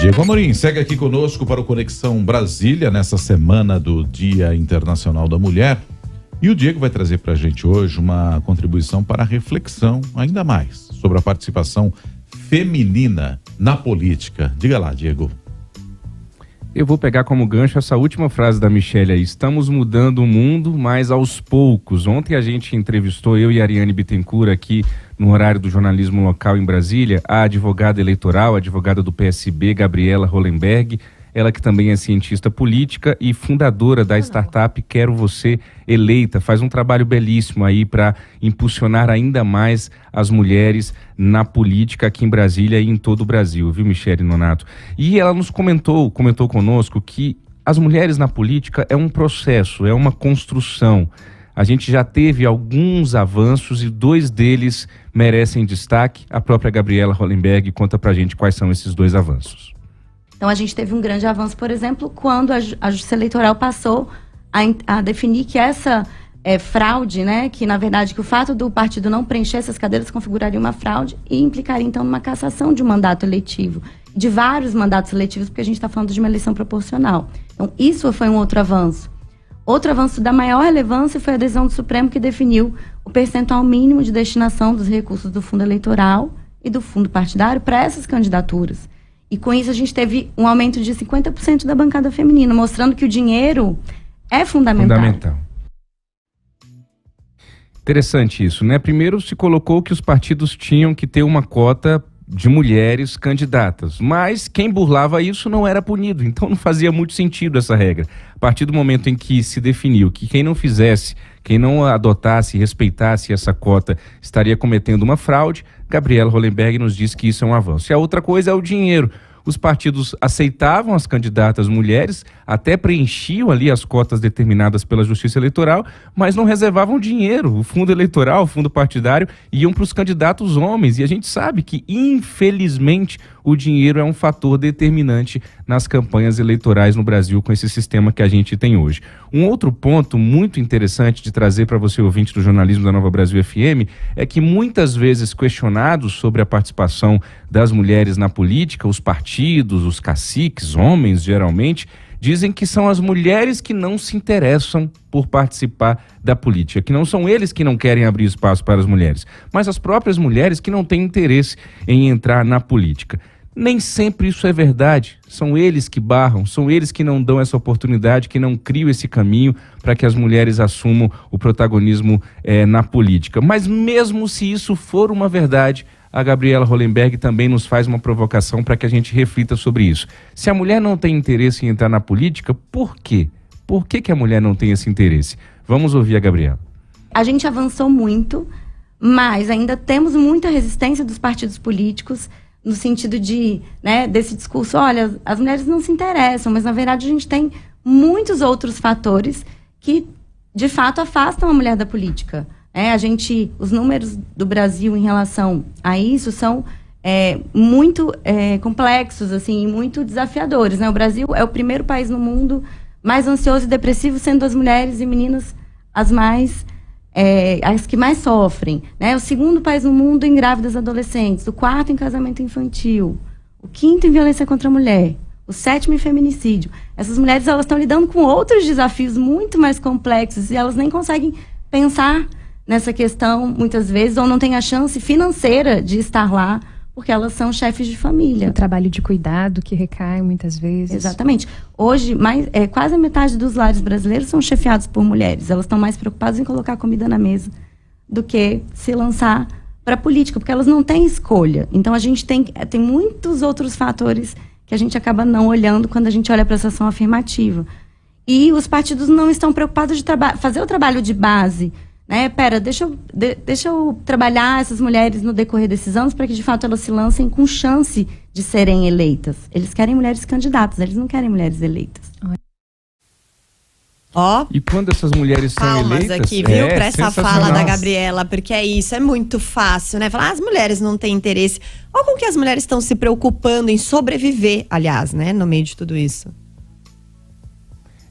Diego Amorim segue aqui conosco para o Conexão Brasília, nessa semana do Dia Internacional da Mulher. E o Diego vai trazer para a gente hoje uma contribuição para a reflexão ainda mais sobre a participação feminina na política. Diga lá, Diego. Eu vou pegar como gancho essa última frase da Michele aí. Estamos mudando o mundo, mas aos poucos. Ontem a gente entrevistou, eu e a Ariane Bittencourt aqui no horário do jornalismo local em Brasília, a advogada eleitoral, a advogada do PSB, Gabriela Hollenberg, ela que também é cientista política e fundadora da startup Quero Você Eleita. Faz um trabalho belíssimo aí para impulsionar ainda mais as mulheres na política aqui em Brasília e em todo o Brasil, viu, Michele Nonato? E ela nos comentou conosco que as mulheres na política é um processo, é uma construção. A gente já teve alguns avanços e 2 deles merecem destaque. A própria Gabriela Hollenberg conta pra gente quais são esses 2 avanços. Então, a gente teve um grande avanço, por exemplo, quando a Justiça Eleitoral passou a definir que essa fraude, né, que na verdade que o fato do partido não preencher essas cadeiras configuraria uma fraude e implicaria, então, numa cassação de um mandato eletivo, de vários mandatos eletivos, porque a gente está falando de uma eleição proporcional. Então, isso foi um outro avanço. Outro avanço da maior relevância foi a decisão do Supremo que definiu o percentual mínimo de destinação dos recursos do fundo eleitoral e do fundo partidário para essas candidaturas. E com isso a gente teve um aumento de 50% da bancada feminina, mostrando que o dinheiro é fundamental. Interessante isso, né? Primeiro se colocou que os partidos tinham que ter uma cota de mulheres candidatas, mas quem burlava isso não era punido, então não fazia muito sentido essa regra. A partir do momento em que se definiu que quem não fizesse, quem não adotasse e respeitasse essa cota estaria cometendo uma fraude, Gabriela Hollenberg nos diz que isso é um avanço. E a outra coisa é o dinheiro. Os partidos aceitavam as candidatas mulheres, até preenchiam ali as cotas determinadas pela Justiça Eleitoral, mas não reservavam dinheiro. O fundo eleitoral, o fundo partidário, iam para os candidatos homens. E a gente sabe que, infelizmente, o dinheiro é um fator determinante nas campanhas eleitorais no Brasil com esse sistema que a gente tem hoje. Um outro ponto muito interessante de trazer para você, ouvinte do jornalismo da Nova Brasil FM, é que muitas vezes questionados sobre a participação das mulheres na política, os partidos, os caciques, homens geralmente, dizem que são as mulheres que não se interessam por participar da política, que não são eles que não querem abrir espaço para as mulheres, mas as próprias mulheres que não têm interesse em entrar na política. Nem sempre isso é verdade, são eles que barram, são eles que não dão essa oportunidade, que não criam esse caminho para que as mulheres assumam o protagonismo na política. Mas mesmo se isso for uma verdade, a Gabriela Hollenberg também nos faz uma provocação para que a gente reflita sobre isso. Se a mulher não tem interesse em entrar na política, por quê? Por que a mulher não tem esse interesse? Vamos ouvir a Gabriela. A gente avançou muito, mas ainda temos muita resistência dos partidos políticos no sentido de, né, desse discurso, olha, as mulheres não se interessam, mas na verdade a gente tem muitos outros fatores que, de fato, afastam a mulher da política. Os números do Brasil em relação a isso são muito complexos, assim, muito desafiadores, né? O Brasil é o primeiro país no mundo mais ansioso e depressivo, sendo as mulheres e meninas as que mais sofrem, né? O segundo país no mundo em grávidas adolescentes, o 4º em casamento infantil, o 5º em violência contra a mulher, o 7º em feminicídio. Essas mulheres, elas estão lidando com outros desafios muito mais complexos e elas nem conseguem pensar nessa questão, muitas vezes, ou não têm a chance financeira de estar lá, porque elas são chefes de família. O trabalho de cuidado que recai muitas vezes. Exatamente. Hoje, quase a metade dos lares brasileiros são chefiados por mulheres. Elas estão mais preocupadas em colocar comida na mesa do que se lançar para a política, porque elas não têm escolha. Então, a gente tem muitos outros fatores que a gente acaba não olhando quando a gente olha para essa ação afirmativa. E os partidos não estão preocupados de fazer o trabalho de base, né? Deixa eu trabalhar essas mulheres no decorrer desses anos para que, de fato, elas se lancem com chance de serem eleitas. Eles querem mulheres candidatas, eles não querem mulheres eleitas. E quando essas mulheres são palmas eleitas... aqui, viu, pra essa fala da Gabriela, porque é muito fácil, né? Falar, as mulheres não têm interesse. Olha com que as mulheres estão se preocupando em sobreviver, aliás, né? No meio de tudo isso.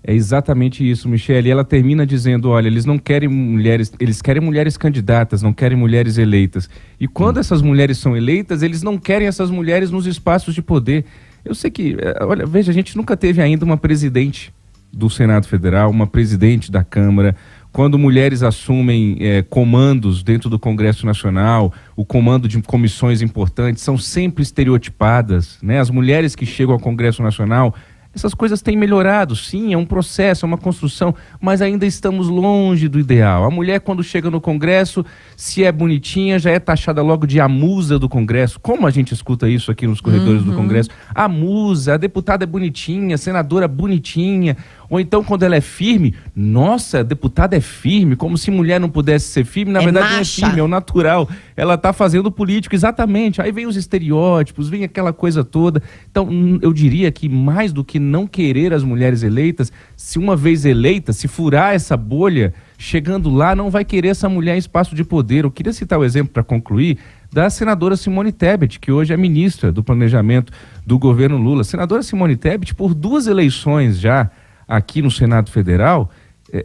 É exatamente isso, Michele. E ela termina dizendo, olha, eles não querem mulheres, eles querem mulheres candidatas, não querem mulheres eleitas. E quando essas mulheres são eleitas, eles não querem essas mulheres nos espaços de poder. Eu sei que, olha, veja, a gente nunca teve ainda uma presidente do Senado Federal, uma presidente da Câmara. Quando mulheres assumem comandos dentro do Congresso Nacional, o comando de comissões importantes, são sempre estereotipadas, né? As mulheres que chegam ao Congresso Nacional, essas coisas têm melhorado, sim, é um processo, é uma construção, mas ainda estamos longe do ideal. A mulher, quando chega no Congresso, se é bonitinha, já é taxada logo de a musa do Congresso. Como a gente escuta isso aqui nos corredores do Congresso? A musa, a deputada é bonitinha, a senadora bonitinha. Ou então, quando ela é firme, nossa, a deputada é firme, como se mulher não pudesse ser firme. Na verdade, não é firme, é o natural. Ela está fazendo político, exatamente. Aí vem os estereótipos, vem aquela coisa toda. Então, eu diria que mais do que não querer as mulheres eleitas, se uma vez eleita, se furar essa bolha, chegando lá, não vai querer essa mulher em espaço de poder. Eu queria citar o exemplo, para concluir, da senadora Simone Tebet, que hoje é ministra do Planejamento do governo Lula. Senadora Simone Tebet, por 2 eleições já, aqui no Senado Federal,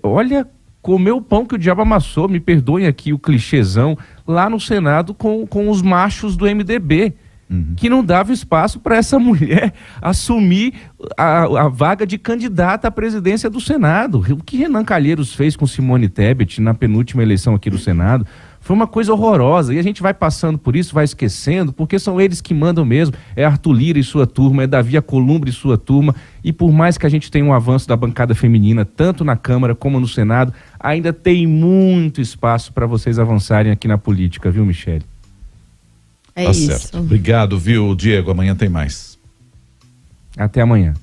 olha, comeu o pão que o diabo amassou, me perdoem aqui o clichêzão, lá no Senado com os machos do MDB, que não dava espaço para essa mulher assumir a vaga de candidata à presidência do Senado. O que Renan Calheiros fez com Simone Tebet na penúltima eleição aqui do Senado foi uma coisa horrorosa, e a gente vai passando por isso, vai esquecendo, porque são eles que mandam mesmo. É Arthur Lira e sua turma, é Davi Alcolumbre e sua turma, e por mais que a gente tenha um avanço da bancada feminina, tanto na Câmara como no Senado, ainda tem muito espaço para vocês avançarem aqui na política, viu, Michele? É tá isso. Certo. Obrigado, viu, Diego? Amanhã tem mais. Até amanhã.